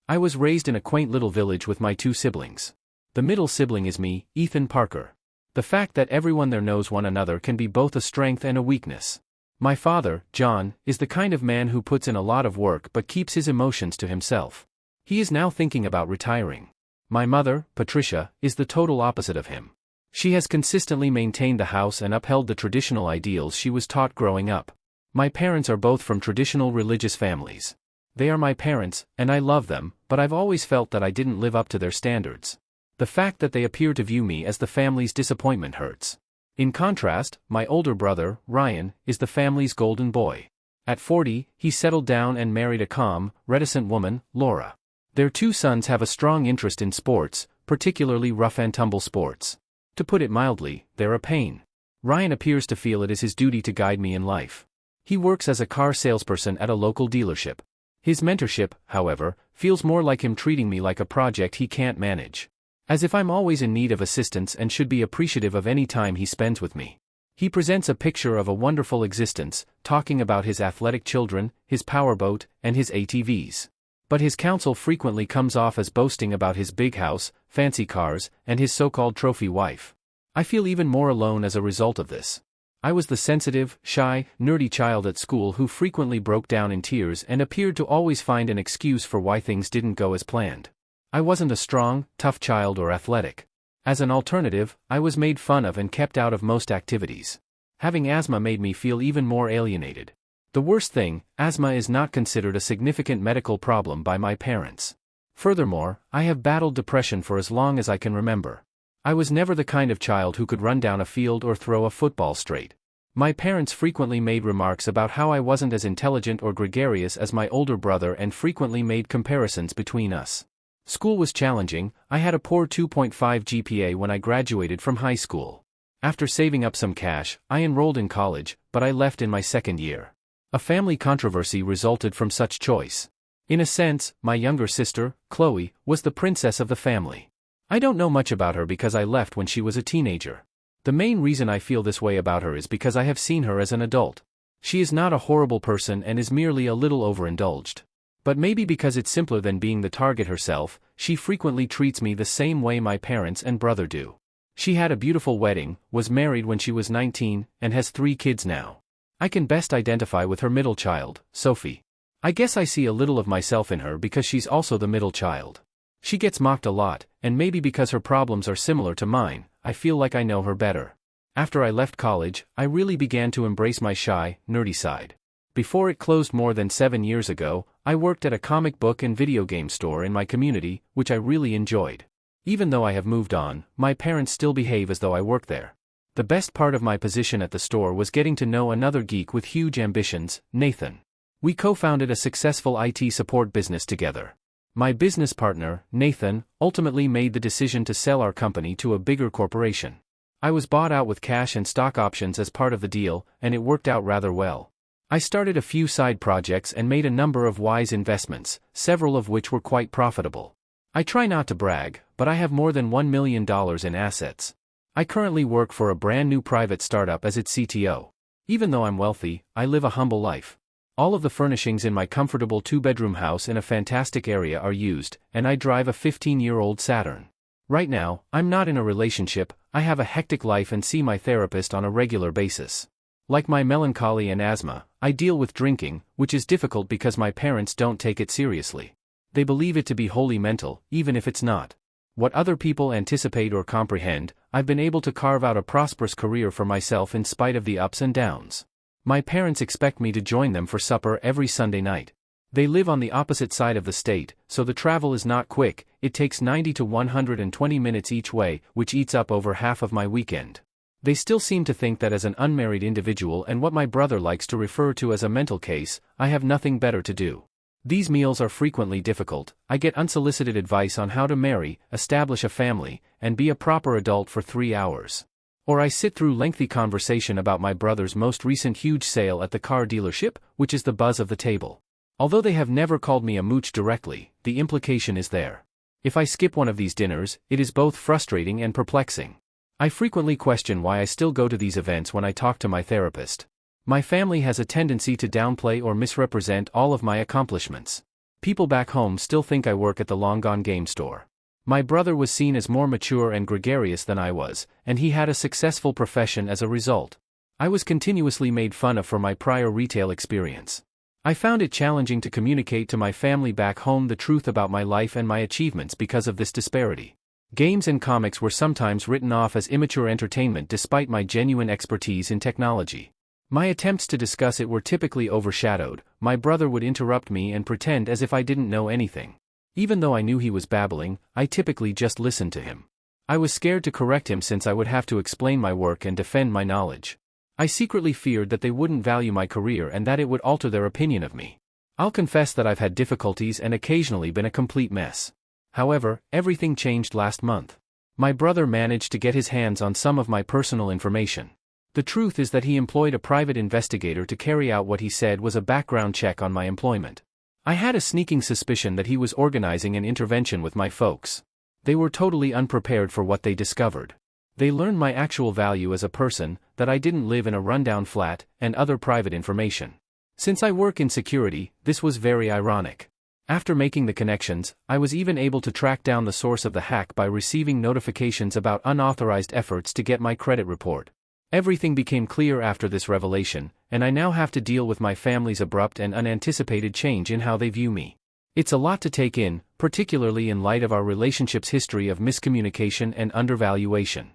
I was raised in a quaint little village with my two siblings. The middle sibling is me, Ethan Parker. The fact that everyone there knows one another can be both a strength and a weakness. My father, John, is the kind of man who puts in a lot of work but keeps his emotions to himself. He is now thinking about retiring. My mother, Patricia, is the total opposite of him. She has consistently maintained the house and upheld the traditional ideals she was taught growing up. My parents are both from traditional religious families. They are my parents, and I love them, but I've always felt that I didn't live up to their standards. The fact that they appear to view me as the family's disappointment hurts. In contrast, my older brother, Ryan, is the family's golden boy. At 40, he settled down and married a calm, reticent woman, Laura. Their two sons have a strong interest in sports, particularly rough-and-tumble sports. To put it mildly, they're a pain. Ryan appears to feel it is his duty to guide me in life. He works as a car salesperson at a local dealership. His mentorship, however, feels more like him treating me like a project he can't manage. As if I'm always in need of assistance and should be appreciative of any time he spends with me. He presents a picture of a wonderful existence, talking about his athletic children, his powerboat, and his ATVs. But his counsel frequently comes off as boasting about his big house, fancy cars, and his so-called trophy wife. I feel even more alone as a result of this. I was the sensitive, shy, nerdy child at school who frequently broke down in tears and appeared to always find an excuse for why things didn't go as planned. I wasn't a strong, tough child or athletic. As an alternative, I was made fun of and kept out of most activities. Having asthma made me feel even more alienated. The worst thing, asthma is not considered a significant medical problem by my parents. Furthermore, I have battled depression for as long as I can remember. I was never the kind of child who could run down a field or throw a football straight. My parents frequently made remarks about how I wasn't as intelligent or gregarious as my older brother and frequently made comparisons between us. School was challenging. I had a poor 2.5 GPA when I graduated from high school. After saving up some cash, I enrolled in college, but I left in my second year. A family controversy resulted from such choice. In a sense, my younger sister, Chloe, was the princess of the family. I don't know much about her because I left when she was a teenager. The main reason I feel this way about her is because I have seen her as an adult. She is not a horrible person and is merely a little overindulged. But maybe because it's simpler than being the target herself, she frequently treats me the same way my parents and brother do. She had a beautiful wedding, was married when she was 19, and has 3 kids now. I can best identify with her middle child, Sophie. I guess I see a little of myself in her because she's also the middle child. She gets mocked a lot, and maybe because her problems are similar to mine, I feel like I know her better. After I left college, I really began to embrace my shy, nerdy side. Before it closed more than 7 years ago, I worked at a comic book and video game store in my community, which I really enjoyed. Even though I have moved on, my parents still behave as though I work there. The best part of my position at the store was getting to know another geek with huge ambitions, Nathan. We co-founded a successful IT support business together. My business partner, Nathan, ultimately made the decision to sell our company to a bigger corporation. I was bought out with cash and stock options as part of the deal, and it worked out rather well. I started a few side projects and made a number of wise investments, several of which were quite profitable. I try not to brag, but I have more than $1 million in assets. I currently work for a brand new private startup as its CTO. Even though I'm wealthy, I live a humble life. All of the furnishings in my comfortable 2-bedroom house in a fantastic area are used, and I drive a 15-year-old Saturn. Right now, I'm not in a relationship. I have a hectic life and see my therapist on a regular basis. Like my melancholy and asthma, I deal with drinking, which is difficult because my parents don't take it seriously. They believe it to be wholly mental, even if it's not. What other people anticipate or comprehend, I've been able to carve out a prosperous career for myself in spite of the ups and downs. My parents expect me to join them for supper every Sunday night. They live on the opposite side of the state, so the travel is not quick. It takes 90 to 120 minutes each way, which eats up over half of my weekend. They still seem to think that as an unmarried individual and what my brother likes to refer to as a mental case, I have nothing better to do. These meals are frequently difficult. I get unsolicited advice on how to marry, establish a family, and be a proper adult for 3 hours. Or I sit through lengthy conversation about my brother's most recent huge sale at the car dealership, which is the buzz of the table. Although they have never called me a mooch directly, the implication is there. If I skip one of these dinners, it is both frustrating and perplexing. I frequently question why I still go to these events when I talk to my therapist. My family has a tendency to downplay or misrepresent all of my accomplishments. People back home still think I work at the long-gone game store. My brother was seen as more mature and gregarious than I was, and he had a successful profession as a result. I was continuously made fun of for my prior retail experience. I found it challenging to communicate to my family back home the truth about my life and my achievements because of this disparity. Games and comics were sometimes written off as immature entertainment despite my genuine expertise in technology. My attempts to discuss it were typically overshadowed. My brother would interrupt me and pretend as if I didn't know anything. Even though I knew he was babbling, I typically just listened to him. I was scared to correct him since I would have to explain my work and defend my knowledge. I secretly feared that they wouldn't value my career and that it would alter their opinion of me. I'll confess that I've had difficulties and occasionally been a complete mess. However, everything changed last month. My brother managed to get his hands on some of my personal information. The truth is that he employed a private investigator to carry out what he said was a background check on my employment. I had a sneaking suspicion that he was organizing an intervention with my folks. They were totally unprepared for what they discovered. They learned my actual value as a person, that I didn't live in a rundown flat, and other private information. Since I work in security, this was very ironic. After making the connections, I was even able to track down the source of the hack by receiving notifications about unauthorized efforts to get my credit report. Everything became clear after this revelation, and I now have to deal with my family's abrupt and unanticipated change in how they view me. It's a lot to take in, particularly in light of our relationship's history of miscommunication and undervaluation.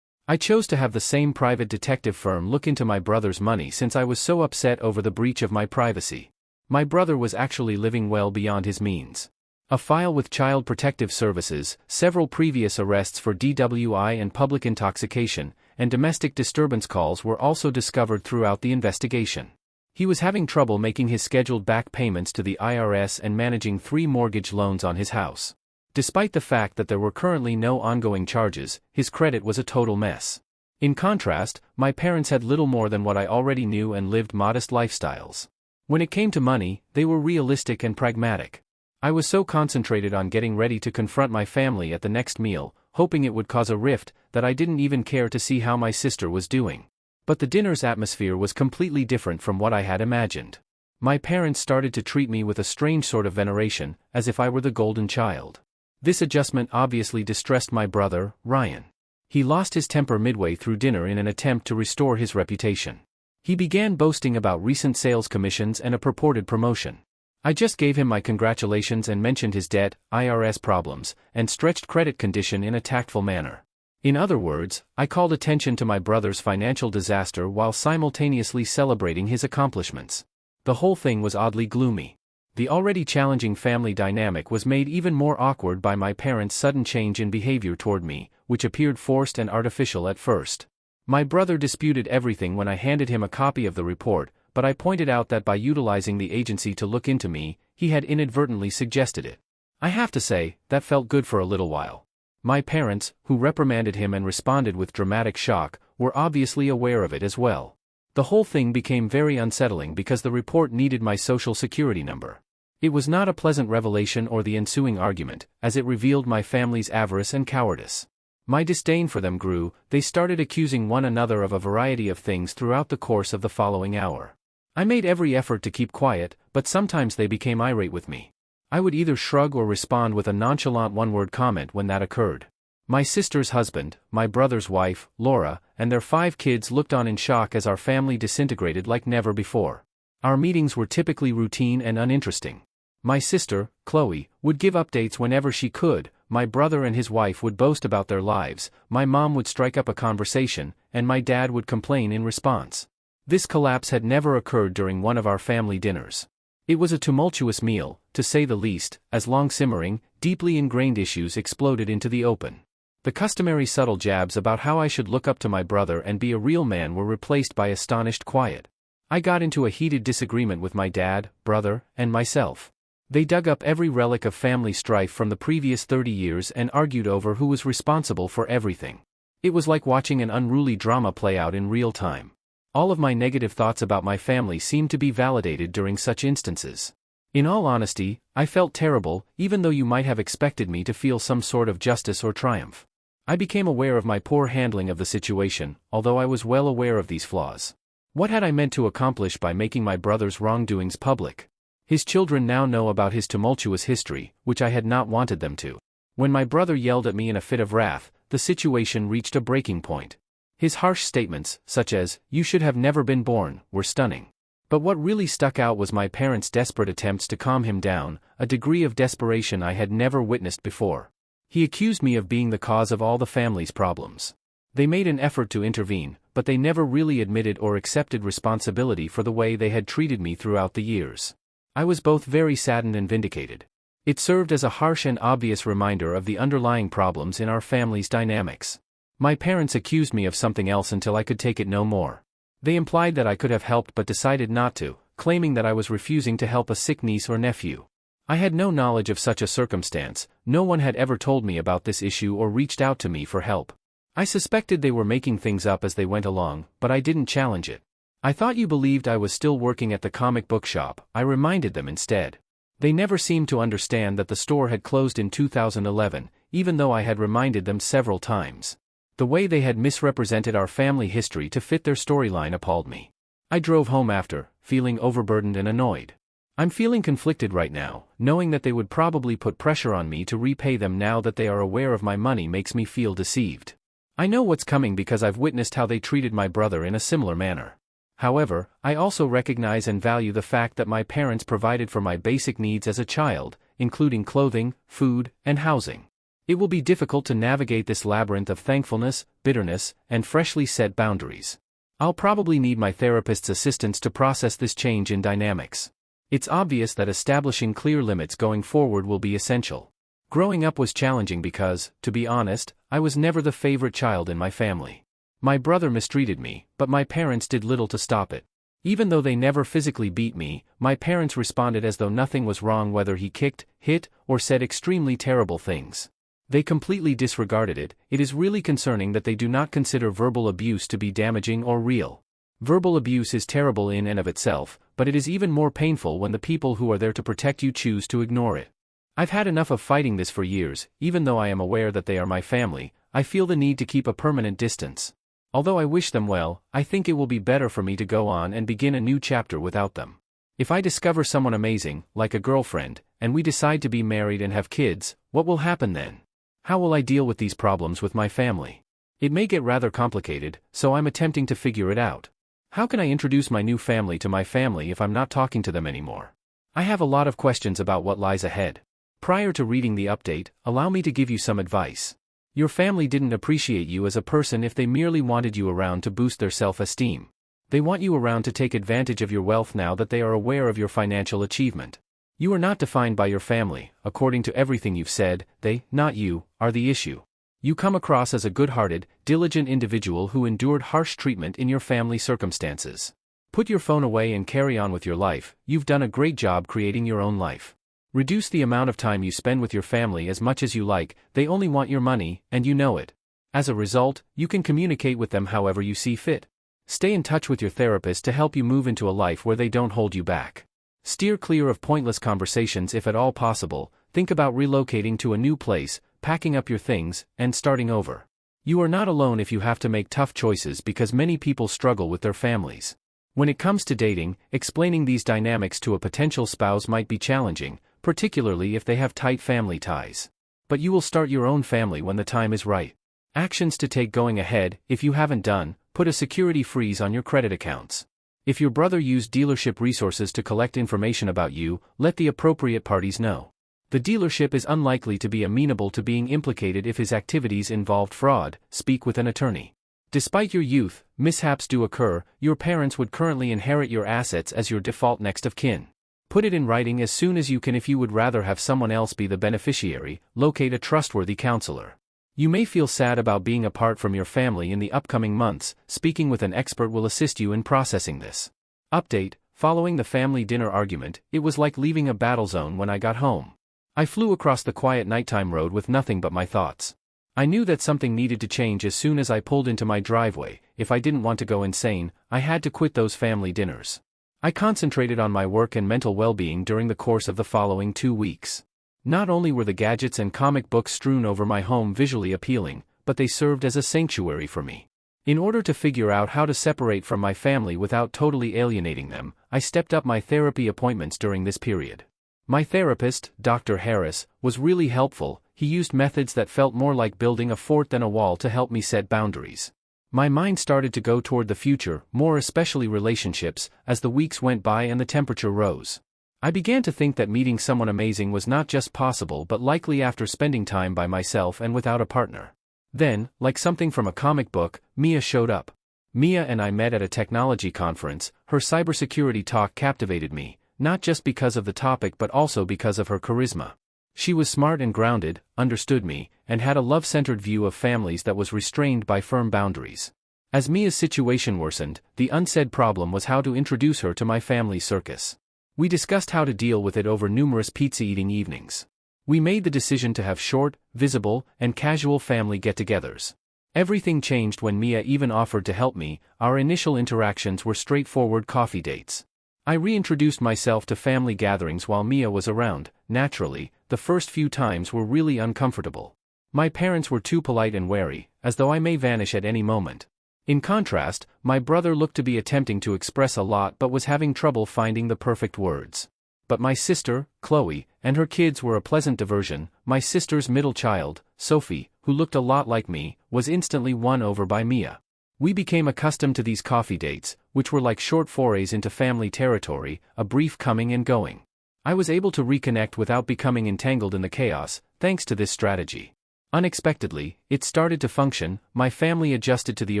I chose to have the same private detective firm look into my brother's money since I was so upset over the breach of my privacy. My brother was actually living well beyond his means. A file with Child Protective Services, several previous arrests for DWI and public intoxication, and domestic disturbance calls were also discovered throughout the investigation. He was having trouble making his scheduled back payments to the IRS and managing 3 mortgage loans on his house. Despite the fact that there were currently no ongoing charges, his credit was a total mess. In contrast, my parents had little more than what I already knew and lived modest lifestyles. When it came to money, they were realistic and pragmatic. I was so concentrated on getting ready to confront my family at the next meal, hoping it would cause a rift, that I didn't even care to see how my sister was doing. But the dinner's atmosphere was completely different from what I had imagined. My parents started to treat me with a strange sort of veneration, as if I were the golden child. This adjustment obviously distressed my brother, Ryan. He lost his temper midway through dinner in an attempt to restore his reputation. He began boasting about recent sales commissions and a purported promotion. I just gave him my congratulations and mentioned his debt, IRS problems, and stretched credit condition in a tactful manner. In other words, I called attention to my brother's financial disaster while simultaneously celebrating his accomplishments. The whole thing was oddly gloomy. The already challenging family dynamic was made even more awkward by my parents' sudden change in behavior toward me, which appeared forced and artificial at first. My brother disputed everything when I handed him a copy of the report, but I pointed out that by utilizing the agency to look into me, he had inadvertently suggested it. I have to say, that felt good for a little while. My parents, who reprimanded him and responded with dramatic shock, were obviously aware of it as well. The whole thing became very unsettling because the report needed my social security number. It was not a pleasant revelation or the ensuing argument, as it revealed my family's avarice and cowardice. My disdain for them grew. They started accusing one another of a variety of things throughout the course of the following hour. I made every effort to keep quiet, but sometimes they became irate with me. I would either shrug or respond with a nonchalant one-word comment when that occurred. My sister's husband, my brother's wife, Laura, and their 5 kids looked on in shock as our family disintegrated like never before. Our meetings were typically routine and uninteresting. My sister, Chloe, would give updates whenever she could. My brother and his wife would boast about their lives, my mom would strike up a conversation, and my dad would complain in response. This collapse had never occurred during one of our family dinners. It was a tumultuous meal, to say the least, as long-simmering, deeply ingrained issues exploded into the open. The customary subtle jabs about how I should look up to my brother and be a real man were replaced by astonished quiet. I got into a heated disagreement with my dad, brother, and myself. They dug up every relic of family strife from the previous 30 years and argued over who was responsible for everything. It was like watching an unruly drama play out in real time. All of my negative thoughts about my family seemed to be validated during such instances. In all honesty, I felt terrible, even though you might have expected me to feel some sort of justice or triumph. I became aware of my poor handling of the situation, although I was well aware of these flaws. What had I meant to accomplish by making my brother's wrongdoings public? His children now know about his tumultuous history, which I had not wanted them to. When my brother yelled at me in a fit of wrath, the situation reached a breaking point. His harsh statements, such as, "You should have never been born," were stunning. But what really stuck out was my parents' desperate attempts to calm him down, a degree of desperation I had never witnessed before. He accused me of being the cause of all the family's problems. They made an effort to intervene, but they never really admitted or accepted responsibility for the way they had treated me throughout the years. I was both very saddened and vindicated. It served as a harsh and obvious reminder of the underlying problems in our family's dynamics. My parents accused me of something else until I could take it no more. They implied that I could have helped but decided not to, claiming that I was refusing to help a sick niece or nephew. I had no knowledge of such a circumstance, no one had ever told me about this issue or reached out to me for help. I suspected they were making things up as they went along, but I didn't challenge it. "I thought you believed I was still working at the comic book shop," I reminded them instead. They never seemed to understand that the store had closed in 2011, even though I had reminded them several times. The way they had misrepresented our family history to fit their storyline appalled me. I drove home after, feeling overburdened and annoyed. I'm feeling conflicted right now, knowing that they would probably put pressure on me to repay them now that they are aware of my money makes me feel deceived. I know what's coming because I've witnessed how they treated my brother in a similar manner. However, I also recognize and value the fact that my parents provided for my basic needs as a child, including clothing, food, and housing. It will be difficult to navigate this labyrinth of thankfulness, bitterness, and freshly set boundaries. I'll probably need my therapist's assistance to process this change in dynamics. It's obvious that establishing clear limits going forward will be essential. Growing up was challenging because, to be honest, I was never the favorite child in my family. My brother mistreated me, but my parents did little to stop it. Even though they never physically beat me, my parents responded as though nothing was wrong whether he kicked, hit, or said extremely terrible things. They completely disregarded it. It is really concerning that they do not consider verbal abuse to be damaging or real. Verbal abuse is terrible in and of itself, but it is even more painful when the people who are there to protect you choose to ignore it. I've had enough of fighting this for years. Even though I am aware that they are my family, I feel the need to keep a permanent distance. Although I wish them well, I think it will be better for me to go on and begin a new chapter without them. If I discover someone amazing, like a girlfriend, and we decide to be married and have kids, what will happen then? How will I deal with these problems with my family? It may get rather complicated, so I'm attempting to figure it out. How can I introduce my new family to my family if I'm not talking to them anymore? I have a lot of questions about what lies ahead. Prior to reading the update, allow me to give you some advice. Your family didn't appreciate you as a person if they merely wanted you around to boost their self-esteem. They want you around to take advantage of your wealth now that they are aware of your financial achievement. You are not defined by your family. According to everything you've said, they, not you, are the issue. You come across as a good-hearted, diligent individual who endured harsh treatment in your family circumstances. Put your phone away and carry on with your life. You've done a great job creating your own life. Reduce the amount of time you spend with your family as much as you like. They only want your money, and you know it. As a result, you can communicate with them however you see fit. Stay in touch with your therapist to help you move into a life where they don't hold you back. Steer clear of pointless conversations if at all possible. Think about relocating to a new place, packing up your things, and starting over. You are not alone if you have to make tough choices because many people struggle with their families. When it comes to dating, explaining these dynamics to a potential spouse might be challenging, particularly if they have tight family ties. But you will start your own family when the time is right. Actions to take going ahead. If you haven't done, put a security freeze on your credit accounts. If your brother used dealership resources to collect information about you, let the appropriate parties know. The dealership is unlikely to be amenable to being implicated if his activities involved fraud. Speak with an attorney. Despite your youth, mishaps do occur. Your parents would currently inherit your assets as your default next of kin. Put it in writing as soon as you can. If you would rather have someone else be the beneficiary, locate a trustworthy counselor. You may feel sad about being apart from your family in the upcoming months. Speaking with an expert will assist you in processing this. Update: following the family dinner argument, it was like leaving a battle zone when I got home. I flew across the quiet nighttime road with nothing but my thoughts. I knew that something needed to change as soon as I pulled into my driveway. If I didn't want to go insane, I had to quit those family dinners. I concentrated on my work and mental well-being during the course of the following 2 weeks. Not only were the gadgets and comic books strewn over my home visually appealing, but they served as a sanctuary for me. In order to figure out how to separate from my family without totally alienating them, I stepped up my therapy appointments during this period. My therapist, Dr. Harris, was really helpful. He used methods that felt more like building a fort than a wall to help me set boundaries. My mind started to go toward the future, more especially relationships, as the weeks went by and the temperature rose. I began to think that meeting someone amazing was not just possible but likely after spending time by myself and without a partner. Then, like something from a comic book, Mia showed up. Mia and I met at a technology conference. Her cybersecurity talk captivated me, not just because of the topic but also because of her charisma. She was smart and grounded, understood me, and had a love-centered view of families that was restrained by firm boundaries. As Mia's situation worsened, the unsaid problem was how to introduce her to my family circus. We discussed how to deal with it over numerous pizza-eating evenings. We made the decision to have short, visible, and casual family get-togethers. Everything changed when Mia even offered to help me. Our initial interactions were straightforward coffee dates. I reintroduced myself to family gatherings while Mia was around. Naturally, the first few times were really uncomfortable. My parents were too polite and wary, as though I may vanish at any moment. In contrast, my brother looked to be attempting to express a lot but was having trouble finding the perfect words. But my sister, Chloe, and her kids were a pleasant diversion. My sister's middle child, Sophie, who looked a lot like me, was instantly won over by Mia. We became accustomed to these coffee dates, which were like short forays into family territory, a brief coming and going. I was able to reconnect without becoming entangled in the chaos, thanks to this strategy. Unexpectedly, it started to function. My family adjusted to the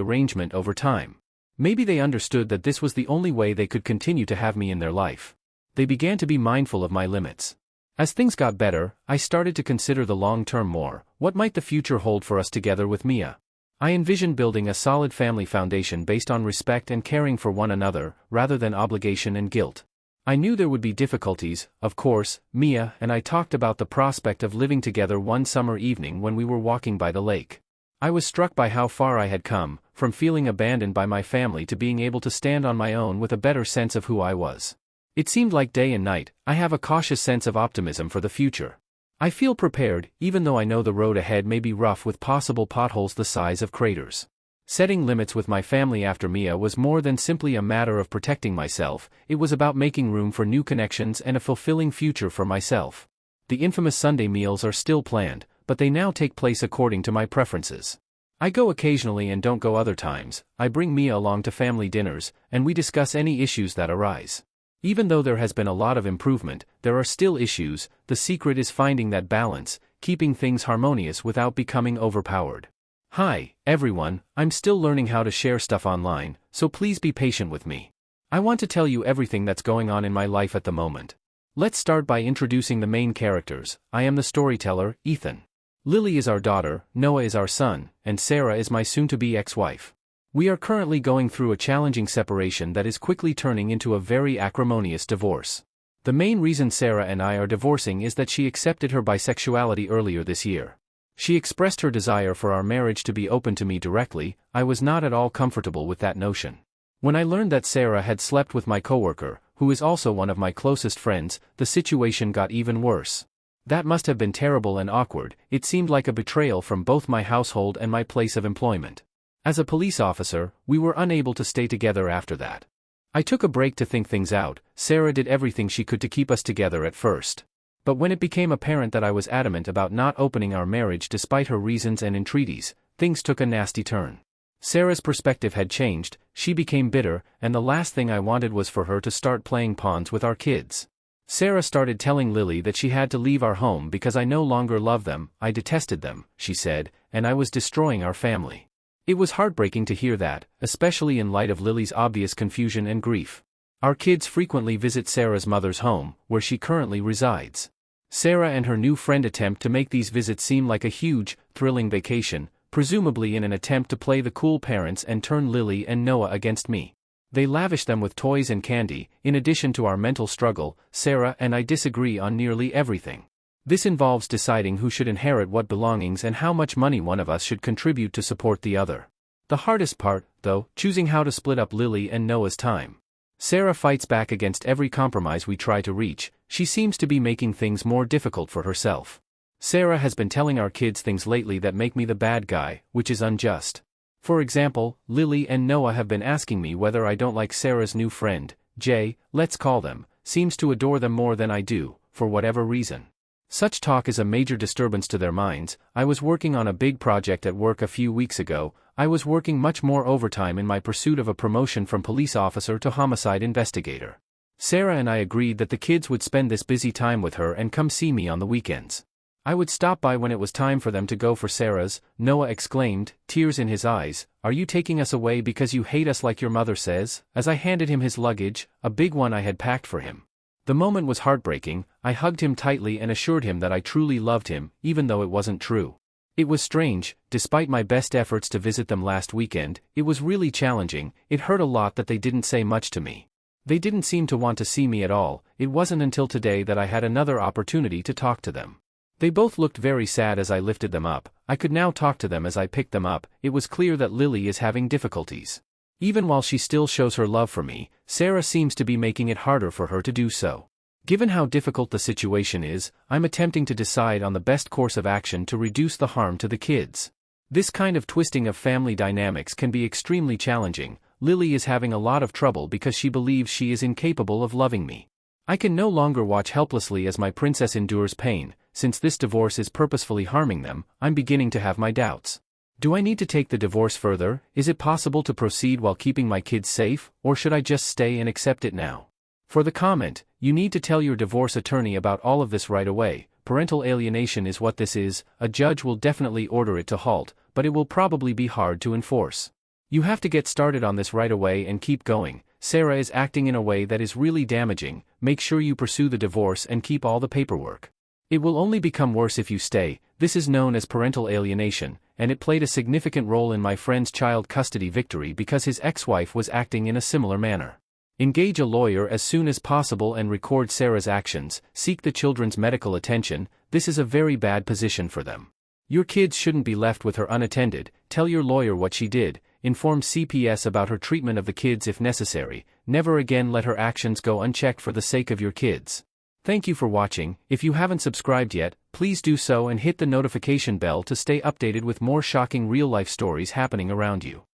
arrangement over time. Maybe they understood that this was the only way they could continue to have me in their life. They began to be mindful of my limits. As things got better, I started to consider the long term more. What might the future hold for us together with Mia? I envisioned building a solid family foundation based on respect and caring for one another, rather than obligation and guilt. I knew there would be difficulties. Of course. Mia and I talked about the prospect of living together one summer evening when we were walking by the lake. I was struck by how far I had come, from feeling abandoned by my family to being able to stand on my own with a better sense of who I was. It seemed like day and night. I have a cautious sense of optimism for the future. I feel prepared, even though I know the road ahead may be rough with possible potholes the size of craters. Setting limits with my family after Mia was more than simply a matter of protecting myself. It was about making room for new connections and a fulfilling future for myself. The infamous Sunday meals are still planned, but they now take place according to my preferences. I go occasionally and don't go other times. I bring Mia along to family dinners, and we discuss any issues that arise. Even though there has been a lot of improvement, there are still issues. The secret is finding that balance, keeping things harmonious without becoming overpowered. Hi, everyone, I'm still learning how to share stuff online, so please be patient with me. I want to tell you everything that's going on in my life at the moment. Let's start by introducing the main characters. I am the storyteller, Ethan. Lily is our daughter, Noah is our son, and Sarah is my soon-to-be ex-wife. We are currently going through a challenging separation that is quickly turning into a very acrimonious divorce. The main reason Sarah and I are divorcing is that she accepted her bisexuality earlier this year. She expressed her desire for our marriage to be open to me directly. I was not at all comfortable with that notion. When I learned that Sarah had slept with my coworker, who is also one of my closest friends, the situation got even worse. That must have been terrible and awkward. It seemed like a betrayal from both my household and my place of employment. As a police officer, we were unable to stay together after that. I took a break to think things out. Sarah did everything she could to keep us together at first. But when it became apparent that I was adamant about not opening our marriage despite her reasons and entreaties, things took a nasty turn. Sarah's perspective had changed, she became bitter, and the last thing I wanted was for her to start playing pawns with our kids. Sarah started telling Lily that she had to leave our home because I no longer loved them. I detested them, she said, and I was destroying our family. It was heartbreaking to hear that, especially in light of Lily's obvious confusion and grief. Our kids frequently visit Sarah's mother's home, where she currently resides. Sarah and her new friend attempt to make these visits seem like a huge, thrilling vacation, presumably in an attempt to play the cool parents and turn Lily and Noah against me. They lavish them with toys and candy. In addition to our mental struggle, Sarah and I disagree on nearly everything. This involves deciding who should inherit what belongings and how much money one of us should contribute to support the other. The hardest part, though, choosing how to split up Lily and Noah's time. Sarah fights back against every compromise we try to reach. She seems to be making things more difficult for herself. Sarah has been telling our kids things lately that make me the bad guy, which is unjust. For example, Lily and Noah have been asking me whether I don't like Sarah's new friend, Jay, let's call them, seems to adore them more than I do, for whatever reason. Such talk is a major disturbance to their minds. I was working on a big project at work a few weeks ago. I was working much more overtime in my pursuit of a promotion from police officer to homicide investigator. Sarah and I agreed that the kids would spend this busy time with her and come see me on the weekends. I would stop by when it was time for them to go for Sarah's. Noah exclaimed, tears in his eyes, "Are you taking us away because you hate us like your mother says?" As I handed him his luggage, a big one I had packed for him. The moment was heartbreaking. I hugged him tightly and assured him that I truly loved him, even though it wasn't true. It was strange, despite my best efforts to visit them last weekend, it was really challenging. It hurt a lot that they didn't say much to me. They didn't seem to want to see me at all. It wasn't until today that I had another opportunity to talk to them. They both looked very sad as I lifted them up. I could now talk to them as I picked them up. It was clear that Lily is having difficulties. Even while she still shows her love for me, Sarah seems to be making it harder for her to do so. Given how difficult the situation is, I'm attempting to decide on the best course of action to reduce the harm to the kids. This kind of twisting of family dynamics can be extremely challenging. Lily is having a lot of trouble because she believes she is incapable of loving me. I can no longer watch helplessly as my princess endures pain. Since this divorce is purposefully harming them, I'm beginning to have my doubts. Do I need to take the divorce further? Is it possible to proceed while keeping my kids safe, or should I just stay and accept it now? For the comment, you need to tell your divorce attorney about all of this right away. Parental alienation is what this is. A judge will definitely order it to halt, but it will probably be hard to enforce. You have to get started on this right away and keep going. Sarah is acting in a way that is really damaging. Make sure you pursue the divorce and keep all the paperwork. It will only become worse if you stay. This is known as parental alienation, and it played a significant role in my friend's child custody victory because his ex-wife was acting in a similar manner. Engage a lawyer as soon as possible and record Sarah's actions. Seek the children's medical attention. This is a very bad position for them. Your kids shouldn't be left with her unattended. Tell your lawyer what she did. Inform CPS about her treatment of the kids if necessary. Never again let her actions go unchecked for the sake of your kids. Thank you for watching. If you haven't subscribed yet, please do so and hit the notification bell to stay updated with more shocking real-life stories happening around you.